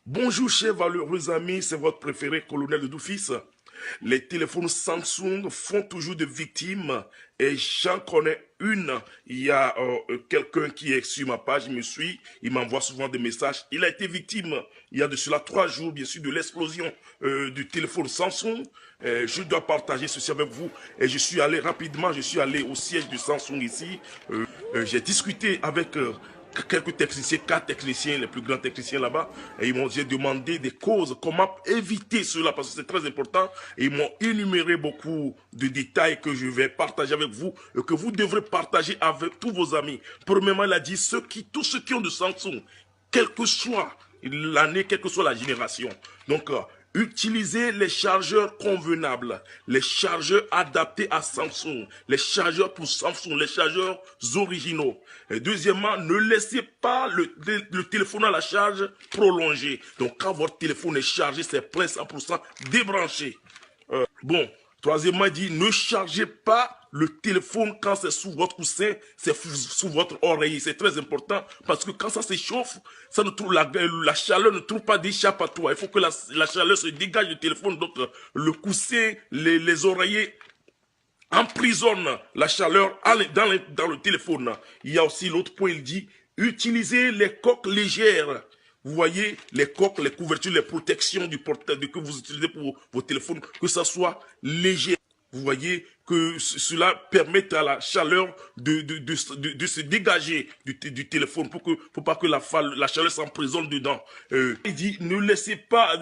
Bonjour chers valeureux amis, c'est votre préféré colonel de Doufis. Les téléphones Samsung font toujours des victimes et j'en connais une. Il y a quelqu'un qui est sur ma page, il me suit, il m'envoie souvent des messages. Il a été victime il y a de cela 3 jours, bien sûr, de l'explosion du téléphone Samsung. Je dois partager ceci avec vous et je suis allé rapidement, je suis allé au siège de Samsung ici. J'ai discuté avec quelques techniciens, 4 techniciens, les plus grands techniciens là-bas, et j'ai demandé des causes, comment éviter cela, parce que c'est très important, et ils m'ont énuméré beaucoup de détails que je vais partager avec vous, et que vous devrez partager avec tous vos amis. Premièrement, il a dit, tous ceux qui ont de Samsung, quelle que soit l'année, quelle que soit la génération, donc utilisez les chargeurs convenables, les chargeurs adaptés à Samsung, les chargeurs pour Samsung, les chargeurs originaux. Et deuxièmement, ne laissez pas le téléphone à la charge prolongée. Donc quand votre téléphone est chargé, c'est plein 100%, débranchez. Bon, troisièmement, il dit, ne chargez pas le téléphone quand c'est sous votre coussin, c'est sous votre oreiller. C'est très important parce que quand ça s'échauffe, ça ne trouve la chaleur ne trouve pas d'échappatoire. Il faut que la chaleur se dégage du téléphone. Donc, le coussin, les oreillers emprisonnent la chaleur dans le téléphone. Il y a aussi l'autre point, il dit, utilisez les coques légères. Vous voyez, les coques, les couvertures, les protections du portable que vous utilisez pour vos téléphones, que ça soit léger. Vous voyez que cela permet à la chaleur de se dégager du téléphone pour pas que la chaleur s'emprisonne dedans. Il dit, ne laissez pas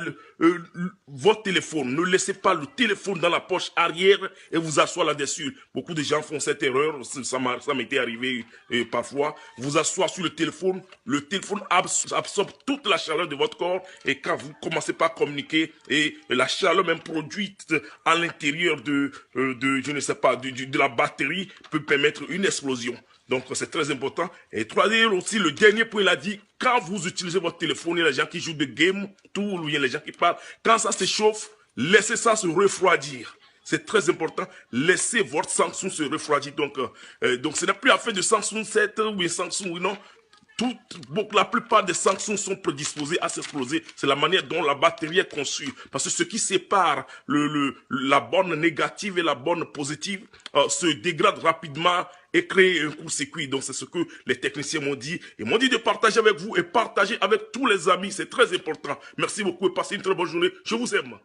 votre téléphone, ne laissez pas le téléphone dans la poche arrière et vous asseoir là-dessus. Beaucoup de gens font cette erreur, ça m'était arrivé parfois. Vous asseoir sur le téléphone absorbe toute la chaleur de votre corps et quand vous commencez pas à communiquer et la chaleur même produite à l'intérieur je ne sais pas, de la batterie peut permettre une explosion. Donc, c'est très important. Et troisième aussi, le dernier point, il a dit, quand vous utilisez votre téléphone, il y a les gens qui jouent des games, il y a les gens qui parlent, quand ça s'échauffe, laissez ça se refroidir. C'est très important. Laissez votre Samsung se refroidir. Donc ce n'est plus affaire de Samsung 7 ou Samsung, non. La plupart des Samsung sont prédisposés à s'exploser. C'est la manière dont la batterie est conçue. Parce que ce qui sépare la borne négative et la borne positive se dégrade rapidement et crée un court-circuit. Donc c'est ce que les techniciens m'ont dit. Ils m'ont dit de partager avec vous et partager avec tous les amis. C'est très important. Merci beaucoup et passez une très bonne journée. Je vous aime.